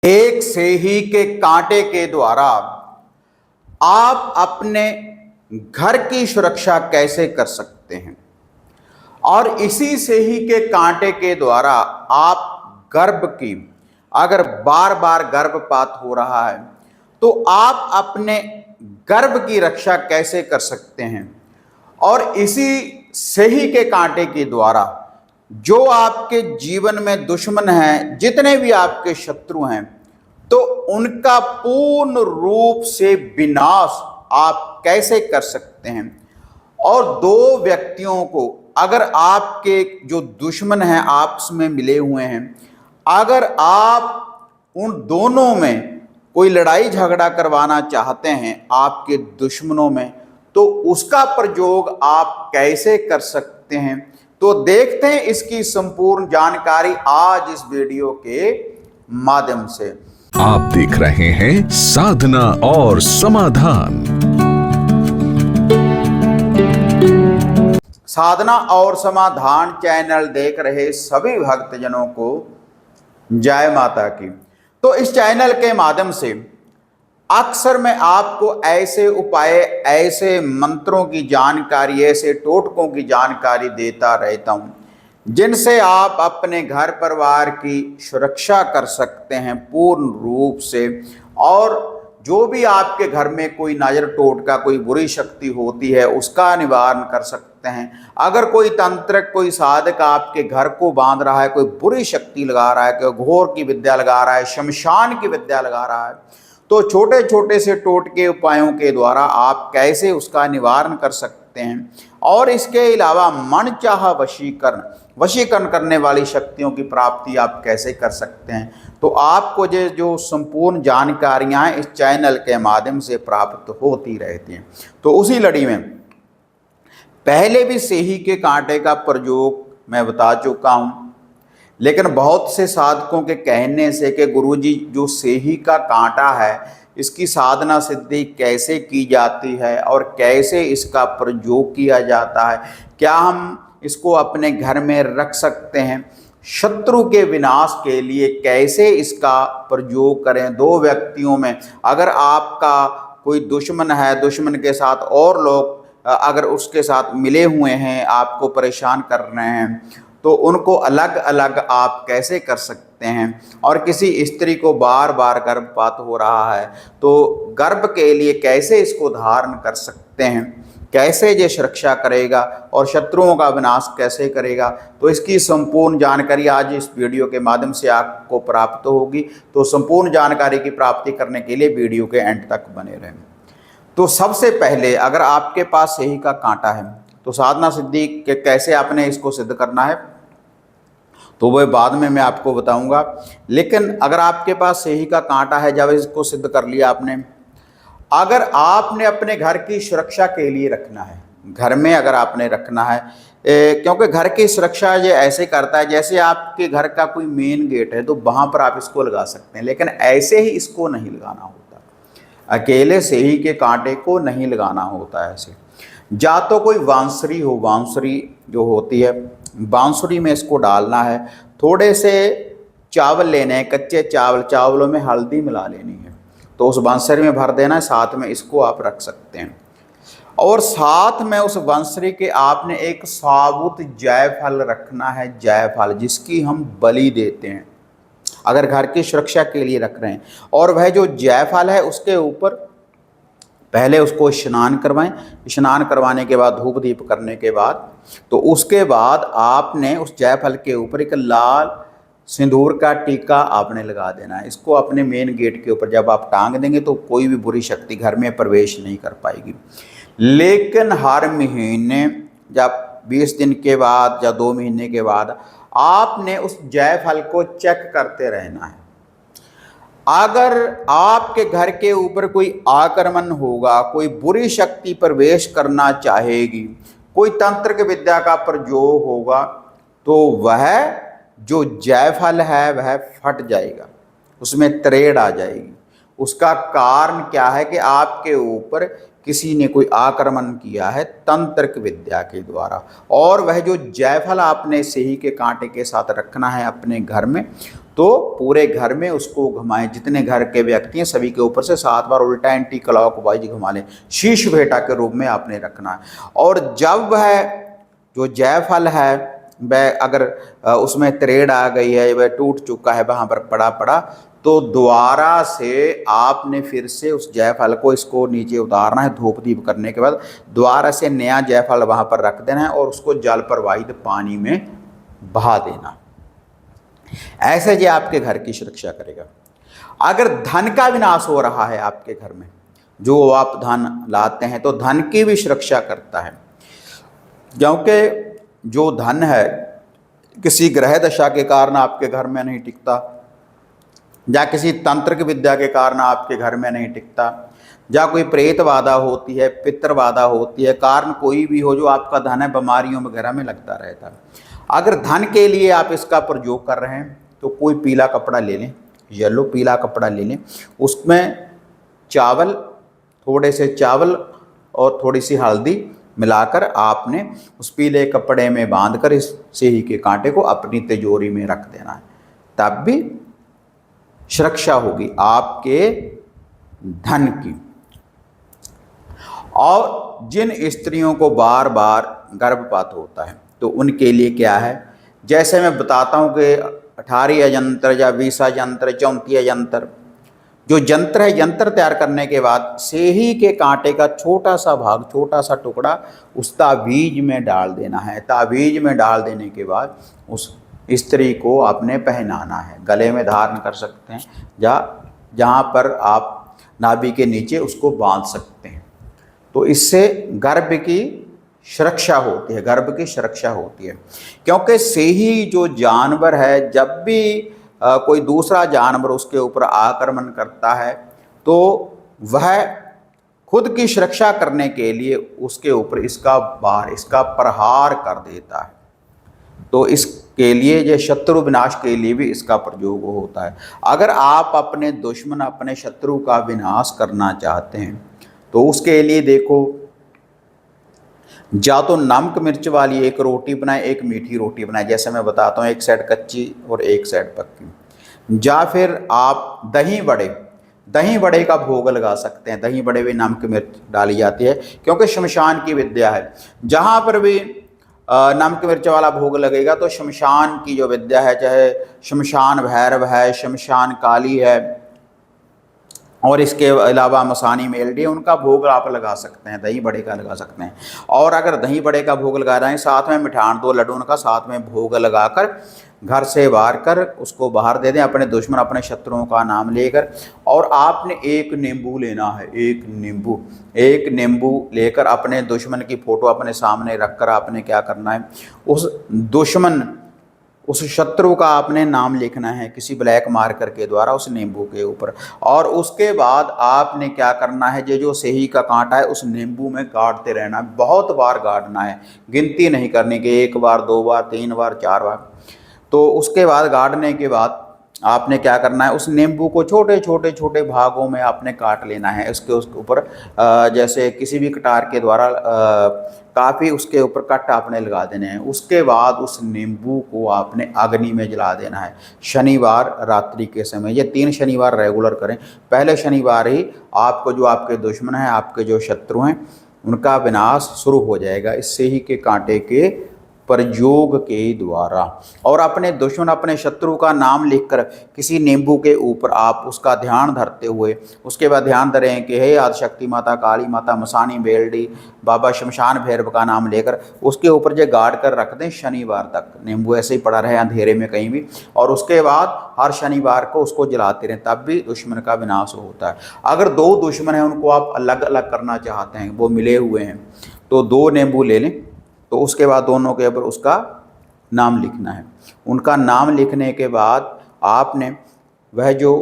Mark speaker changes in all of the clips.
Speaker 1: एक सेही के कांटे के द्वारा आप अपने घर की सुरक्षा कैसे कर सकते हैं और इसी सेही के कांटे के द्वारा आप गर्भ की, अगर बार बार गर्भपात हो रहा है तो आप अपने गर्भ की रक्षा कैसे कर सकते हैं और इसी सेही के कांटे के द्वारा जो आपके जीवन में दुश्मन हैं, जितने भी आपके शत्रु हैं, तो उनका पूर्ण रूप से विनाश आप कैसे कर सकते हैं। और दो व्यक्तियों को, अगर आपके जो दुश्मन हैं आपस में मिले हुए हैं, अगर आप उन दोनों में कोई लड़ाई झगड़ा करवाना चाहते हैं आपके दुश्मनों में, तो उसका प्रयोग आप कैसे कर सकते हैं। तो देखते हैं इसकी संपूर्ण जानकारी आज इस वीडियो के माध्यम से।
Speaker 2: आप देख रहे हैं साधना और समाधान।
Speaker 1: साधना और समाधान चैनल देख रहे सभी भक्तजनों को जय माता की। तो इस चैनल के माध्यम से अक्सर मैं आपको ऐसे उपाय, ऐसे मंत्रों की जानकारी, ऐसे टोटकों की जानकारी देता रहता हूं जिनसे आप अपने घर परिवार की सुरक्षा कर सकते हैं पूर्ण रूप से। और जो भी आपके घर में कोई नजर टोटका, कोई बुरी शक्ति होती है, उसका निवारण कर सकते हैं। अगर कोई तंत्रक, कोई साधक आपके घर को बांध रहा है, कोई बुरी शक्ति लगा रहा है, कोई घोर की विद्या लगा रहा है, शमशान की विद्या लगा रहा है, तो छोटे छोटे से टोटके उपायों के द्वारा आप कैसे उसका निवारण कर सकते हैं। और इसके अलावा मनचाहा वशीकरण करने वाली शक्तियों की प्राप्ति आप कैसे कर सकते हैं। तो आपको जो संपूर्ण जानकारियां हैं इस चैनल के माध्यम से प्राप्त होती रहती हैं। तो उसी लड़ी में पहले भी सेही के कांटे का प्रयोग मैं बता चुका हूं, लेकिन बहुत से साधकों के कहने से कि गुरुजी जो सेही का कांटा है इसकी साधना सिद्धि कैसे की जाती है और कैसे इसका प्रयोग किया जाता है, क्या हम इसको अपने घर में रख सकते हैं, शत्रु के विनाश के लिए कैसे इसका प्रयोग करें। दो व्यक्तियों में अगर आपका कोई दुश्मन है, दुश्मन के साथ और लोग अगर उसके साथ मिले हुए हैं, आपको परेशान कर रहे हैं, तो उनको अलग अलग आप कैसे कर सकते हैं। और किसी स्त्री को बार बार गर्भपात हो रहा है तो गर्भ के लिए कैसे इसको धारण कर सकते हैं, कैसे ये सुरक्षा करेगा और शत्रुओं का विनाश कैसे करेगा। तो इसकी संपूर्ण जानकारी आज इस वीडियो के माध्यम से आपको प्राप्त होगी। तो संपूर्ण जानकारी की प्राप्ति करने के लिए वीडियो के एंड तक बने रहें। तो सबसे पहले अगर आपके पास सेही का कांटा है तो साधना सिद्धि के कैसे आपने इसको सिद्ध करना है तो वह बाद में मैं आपको बताऊंगा। लेकिन अगर आपके पास सेही का कांटा है, जब इसको सिद्ध कर लिया आपने, अगर आपने अपने घर की सुरक्षा के लिए रखना है, घर में अगर आपने रखना है, क्योंकि घर की सुरक्षा ये ऐसे करता है जैसे आपके घर का कोई मेन गेट है तो वहाँ पर आप इसको लगा सकते हैं, लेकिन ऐसे ही इसको नहीं लगाना होता, अकेले सेही के कांटे को नहीं लगाना होता है। ऐसे या तो कोई बांसुरी हो, बांसुरी जो होती है, बांसुरी में इसको डालना है, थोड़े से चावल लेने हैं, कच्चे चावलों में हल्दी मिला लेनी है, तो उस बांसुरी में भर देना है, साथ में इसको आप रख सकते हैं। और साथ में उस बांसुरी के आपने एक साबुत जायफल रखना है, जायफल जिसकी हम बलि देते हैं अगर घर की सुरक्षा के लिए रख रहे हैं। और वह जो जायफल है उसके ऊपर पहले उसको स्नान करवाएं, स्नान करवाने के बाद धूप दीप करने के बाद तो उसके बाद आपने उस जायफल के ऊपर एक लाल सिंदूर का टीका आपने लगा देना है। इसको अपने मेन गेट के ऊपर जब आप टांग देंगे तो कोई भी बुरी शक्ति घर में प्रवेश नहीं कर पाएगी। लेकिन हर महीने जब 20 दिन के बाद या 2 महीने के बाद आपने उस जायफल को चेक करते रहना है। अगर आपके घर के ऊपर कोई आक्रमण होगा, कोई बुरी शक्ति प्रवेश करना चाहेगी, कोई तंत्र विद्या का प्रयोग होगा, तो वह जो जायफल है वह फट जाएगा, उसमें त्रेड़ आ जाएगी। उसका कारण क्या है कि आपके ऊपर किसी ने कोई आक्रमण किया है तंत्र विद्या के द्वारा। और वह जो जायफल आपने सेही के कांटे के साथ रखना है अपने घर में, तो पूरे घर में उसको घुमाएं, जितने घर के व्यक्ति हैं सभी के ऊपर से 7 बार उल्टा एंटी क्लॉकवाइज घुमा लें, शीश भेंटा के रूप में आपने रखना है। और जब वह जो जायफल है वह अगर उसमें त्रेड़ आ गई है, वह टूट चुका है, वहाँ पर पड़ा तो दोबारा से आपने फिर से उस जायफल को इसको नीचे उतारना है। धूप दीप करने के बाद दोबारा से नया जायफल वहाँ पर रख देना है और उसको जल प्रवाहित पानी में बहा देना। ऐसे ये आपके घर की सुरक्षा करेगा। अगर धन का विनाश हो रहा है आपके घर में, जो आप धन लाते हैं तो धन की भी सुरक्षा करता है, क्योंकि जो धन है किसी ग्रह दशा के कारण आपके घर में नहीं टिकता, या किसी तंत्रिक विद्या के कारण आपके घर में नहीं टिकता, या कोई प्रेत बाधा होती है, पितृ बाधा होती है, कारण कोई भी हो जो आपका धन है बीमारियों वगैरह में लगता रहता है। अगर धन के लिए आप इसका प्रयोग कर रहे हैं तो कोई पीला कपड़ा ले लें, येलो पीला कपड़ा ले लें, उसमें चावल, थोड़े से चावल और थोड़ी सी हल्दी मिलाकर आपने उस पीले कपड़े में बांधकर इस सेही के कांटे को अपनी तिजोरी में रख देना है। तब भी सुरक्षा होगी आपके धन की। और जिन स्त्रियों को बार बार गर्भपात होता है तो उनके लिए क्या है, जैसे मैं बताता हूँ कि 18 यंत्र या 20 यंत्र, 34 यंत्र, जो यंत्र है, यंत्र तैयार करने के बाद सेही के कांटे का छोटा सा भाग, छोटा सा टुकड़ा उस तावीज में डाल देना है। तावीज में डाल देने के बाद उस स्त्री को आपने पहनाना है, गले में धारण कर सकते हैं, या जहाँ पर आप नाभि के नीचे उसको बांध सकते हैं। तो इससे गर्भ की सुरक्षा होती है, गर्भ की सुरक्षा होती है। क्योंकि सेही जो जानवर है, जब भी कोई दूसरा जानवर उसके ऊपर आक्रमण करता है तो वह खुद की सुरक्षा करने के लिए उसके ऊपर इसका बार, इसका प्रहार कर देता है। तो इसके लिए, ये शत्रु विनाश के लिए भी इसका प्रयोग होता है। अगर आप अपने दुश्मन, अपने शत्रु का विनाश करना चाहते हैं तो उसके लिए देखो, या तो नमक मिर्च वाली एक रोटी बनाए, एक मीठी रोटी बनाए, जैसे मैं बताता हूँ, एक साइड कच्ची और एक साइड पक्की। या फिर आप दही बड़े का भोग लगा सकते हैं। दही बड़े में नमक मिर्च डाली जाती है, क्योंकि शमशान की विद्या है। जहाँ पर भी नमक मिर्च वाला भोग लगेगा तो शमशान की जो विद्या है, चाहे शमशान भैरव है, शमशान काली है, और इसके अलावा मसानी मेलडी है, उनका भोग आप लगा सकते हैं, दही बड़े का लगा सकते हैं। और अगर दही बड़े का भोग लगा रहे हैं, साथ में मिठान 2 लड्डू का साथ में भोग लगाकर घर से बाहर कर उसको बाहर दे दें, अपने दुश्मन, अपने शत्रुओं का नाम लेकर। और आपने एक नींबू लेना है, एक नींबू लेकर अपने दुश्मन की फ़ोटो अपने सामने रखकर आपने क्या करना है, उस दुश्मन, उस शत्रु का आपने नाम लिखना है किसी ब्लैक मार्कर के द्वारा उस नींबू के ऊपर। और उसके बाद आपने क्या करना है, ये जो सेही का कांटा है उस नींबू में गाड़ते रहना है, बहुत बार गाड़ना है, गिनती नहीं करनी कि 1 बार, 2 बार, 3 बार, 4 बार। तो उसके बाद गाड़ने के बाद आपने क्या करना है, उस नींबू को छोटे छोटे भागों में आपने काट लेना है। उसके ऊपर जैसे किसी भी कटार के द्वारा काफ़ी उसके ऊपर कट आपने लगा देने हैं। उसके बाद उस नींबू को आपने अग्नि में जला देना है शनिवार रात्रि के समय। ये 3 शनिवार रेगुलर करें। पहले शनिवार ही आपको जो आपके दुश्मन हैं, आपके जो शत्रु हैं, उनका विनाश शुरू हो जाएगा इस सेही के कांटे के प्रयोग के द्वारा। और अपने दुश्मन, अपने शत्रु का नाम लिखकर किसी नींबू के ऊपर आप उसका ध्यान धरते हुए, उसके बाद ध्यान धरें कि हे आदिशक्ति माता, काली माता, मसानी बेलडी, बाबा शमशान भैरव का नाम लेकर उसके ऊपर जो गाड़ कर रख दें शनिवार तक। नींबू ऐसे ही पड़ा रहे अंधेरे में कहीं भी, और उसके बाद हर शनिवार को उसको जलाते रहें, तब भी दुश्मन का विनाश होता है। अगर 2 दुश्मन हैं, उनको आप अलग अलग करना चाहते हैं, वो मिले हुए हैं, तो 2 नींबू ले लें। तो उसके बाद दोनों के ऊपर उसका नाम लिखना है। उनका नाम लिखने के बाद आपने वह जो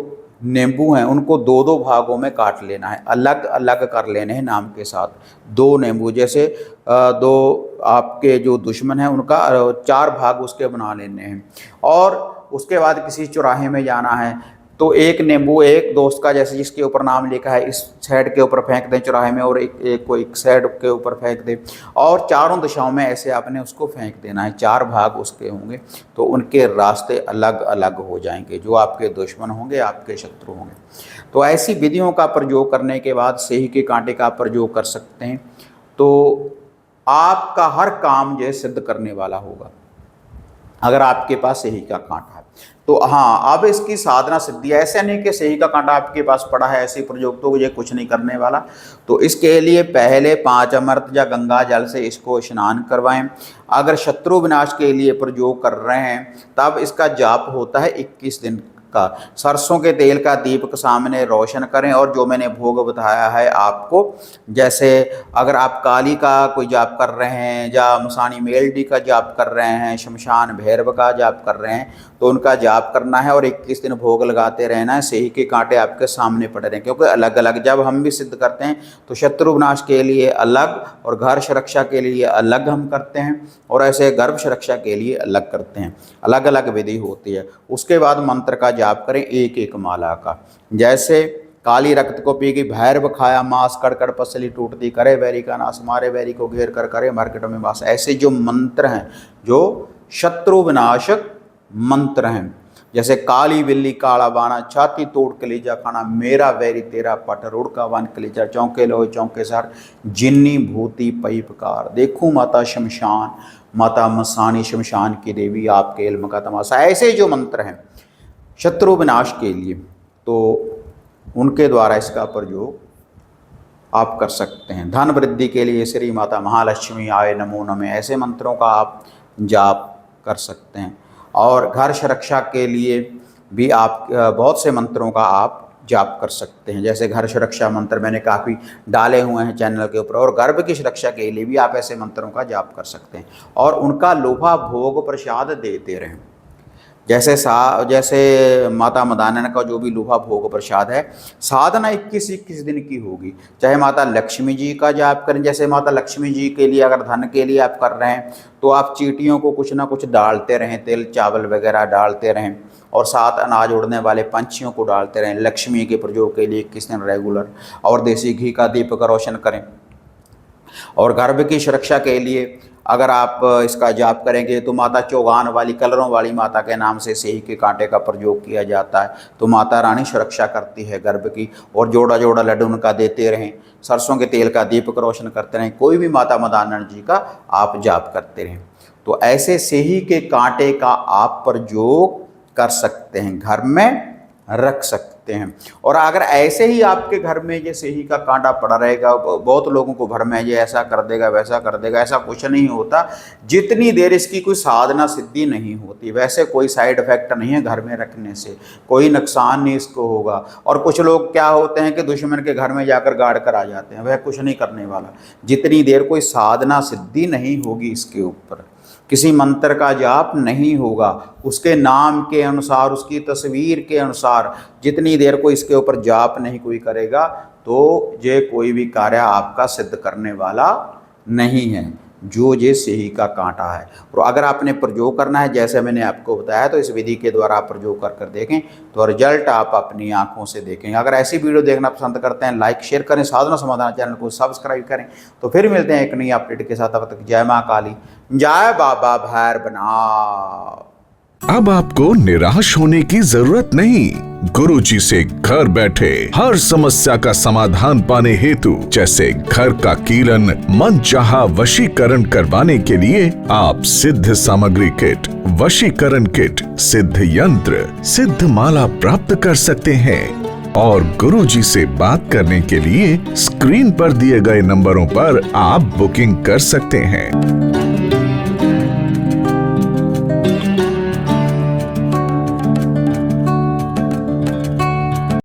Speaker 1: नींबू हैं उनको 2-2 भागों में काट लेना है, अलग अलग कर लेने हैं नाम के साथ। 2 नींबू, जैसे 2 आपके जो दुश्मन हैं उनका 4 भाग उसके बना लेने हैं। और उसके बाद किसी चौराहे में जाना है, तो एक नींबू एक दोस्त का, जैसे जिसके ऊपर नाम लिखा है, इस साइड के ऊपर फेंक दें चौराहे में, और एक को एक साइड के ऊपर फेंक दें, और चारों दिशाओं में ऐसे आपने उसको फेंक देना है। 4 भाग उसके होंगे, तो उनके रास्ते अलग अलग हो जाएंगे। जो आपके दुश्मन होंगे, आपके शत्रु होंगे। तो ऐसी विधियों का प्रयोग करने के बाद सेही के कांटे का प्रयोग कर सकते हैं, तो आपका हर काम जो सिद्ध करने वाला होगा, अगर आपके पास सेही का कांटा है तो। हाँ, अब इसकी साधना सिद्धि, ऐसे नहीं कि सेही का कांटा आपके पास पड़ा है ऐसे प्रयोग तो ये कुछ नहीं करने वाला। तो इसके लिए पहले 5 अमृत या गंगा जल से इसको स्नान करवाएं। अगर शत्रु विनाश के लिए प्रयोग कर रहे हैं तब इसका जाप होता है 21 दिन का। सरसों के तेल का दीपक सामने रोशन करें, और जो मैंने भोग बताया है आपको, जैसे अगर आप काली का कोई जाप कर रहे हैं, या मुसानी मेलडी का जाप कर रहे हैं, शमशान भैरव का जाप कर रहे हैं, तो उनका जाप करना है और 21 दिन भोग लगाते रहना है। सेही के कांटे आपके सामने पड़े रहें, क्योंकि अलग अलग जब हम भी सिद्ध करते हैं तो शत्रु विनाश के लिए अलग और घर सुरक्षा के लिए अलग हम करते हैं, और ऐसे गर्भ सुरक्षा के लिए अलग करते हैं। अलग अलग विधि होती है। उसके बाद मंत्र का जाप करें एक एक माला का। जैसे काली रक्त को पी की भैरव खाया मांस, कड़कड़ पसली टूटती, करे वैरी का नाश, मारे वैरी को घेर कर करे मार्केट में वास। ऐसे जो मंत्र हैं जो शत्रु विनाशक मंत्र हैं, जैसे काली बिल्ली काला बाना, छाती तोड़ कलेजा खाना, मेरा वैरी तेरा पट, रोड का वन कलेजा, चौंके लोहे चौंके सार, जिन्नी भूती पई पुकार, देखूं माता शमशान, माता मसानी शमशान की देवी, आपके इल्म का तमाशा। ऐसे जो मंत्र हैं शत्रु विनाश के लिए, तो उनके द्वारा इसका प्रयोग आप कर सकते हैं। धन वृद्धि के लिए श्री माता महालक्ष्मी आए नमो नमः, ऐसे मंत्रों का आप जाप कर सकते हैं। और घर सुरक्षा के लिए भी आप बहुत से मंत्रों का आप जाप कर सकते हैं। जैसे घर सुरक्षा मंत्र मैंने काफ़ी डाले हुए हैं चैनल के ऊपर, और गर्भ की सुरक्षा के लिए भी आप ऐसे मंत्रों का जाप कर सकते हैं, और उनका लोहा भोग प्रसाद देते रहें। जैसे माता मदानन का जो भी लोहा भोग प्रसाद है, साधना 21 दिन की होगी। चाहे माता लक्ष्मी जी का जाप करें, जैसे माता लक्ष्मी जी के लिए अगर धन के लिए आप कर रहे हैं तो आप चींटियों को कुछ ना कुछ डालते रहें, तेल चावल वगैरह डालते रहें, और साथ अनाज उड़ने वाले पंछियों को डालते रहें। लक्ष्मी के प्रयोग के लिए 21 दिन रेगुलर, और देसी घी का दीपक रोशन करें। और गर्भ की सुरक्षा के लिए अगर आप इसका जाप करेंगे तो माता चौगान वाली, कलरों वाली माता के नाम से सेही के कांटे का प्रयोग किया जाता है। तो माता रानी सुरक्षा करती है गर्भ की, और जोड़ा जोड़ा लड्डू उनका देते रहें, सरसों के तेल का दीपक रोशन करते रहें, कोई भी माता मदानन जी का आप जाप करते रहें। तो ऐसे सेही के कांटे का आप प्रयोग कर सकते हैं, घर में रख सकते हैं। और अगर ऐसे ही आपके घर में ये सेही का कांटा पड़ा रहेगा, बहुत लोगों को भ्रम है ये ऐसा कर देगा वैसा कर देगा, ऐसा कुछ नहीं होता। जितनी देर इसकी कोई साधना सिद्धि नहीं होती, वैसे कोई साइड इफेक्ट नहीं है घर में रखने से, कोई नुकसान नहीं इसको होगा। और कुछ लोग क्या होते हैं कि दुश्मन के घर में जाकर गाड़ कर आ जाते हैं, वह कुछ नहीं करने वाला। जितनी देर कोई साधना सिद्धि नहीं होगी, इसके ऊपर किसी मंत्र का जाप नहीं होगा, उसके नाम के अनुसार, उसकी तस्वीर के अनुसार जितनी देर को इसके ऊपर जाप नहीं कोई करेगा, तो ये कोई भी कार्य आपका सिद्ध करने वाला नहीं है, जो ये सेही का कांटा है। और अगर आपने प्रयोग करना है जैसे मैंने आपको बताया, तो इस विधि के द्वारा आप प्रयोग कर देखें तो रिजल्ट आप अपनी आंखों से देखेंगे। अगर ऐसी वीडियो देखना पसंद करते हैं, लाइक शेयर करें, साधना समाधान चैनल को सब्सक्राइब करें। तो फिर मिलते हैं एक नई अपडेट के साथ। तब तक जय माँ काली, जय बाबा भैरवनाथ।
Speaker 2: अब आपको निराश होने की जरूरत नहीं। गुरुजी से घर बैठे हर समस्या का समाधान पाने हेतु, जैसे घर का कीलन, मनचाहा वशीकरण करवाने के लिए आप सिद्ध सामग्री किट, वशीकरण किट, सिद्ध यंत्र, सिद्ध माला प्राप्त कर सकते हैं। और गुरुजी से बात करने के लिए स्क्रीन पर दिए गए नंबरों पर आप बुकिंग कर सकते हैं।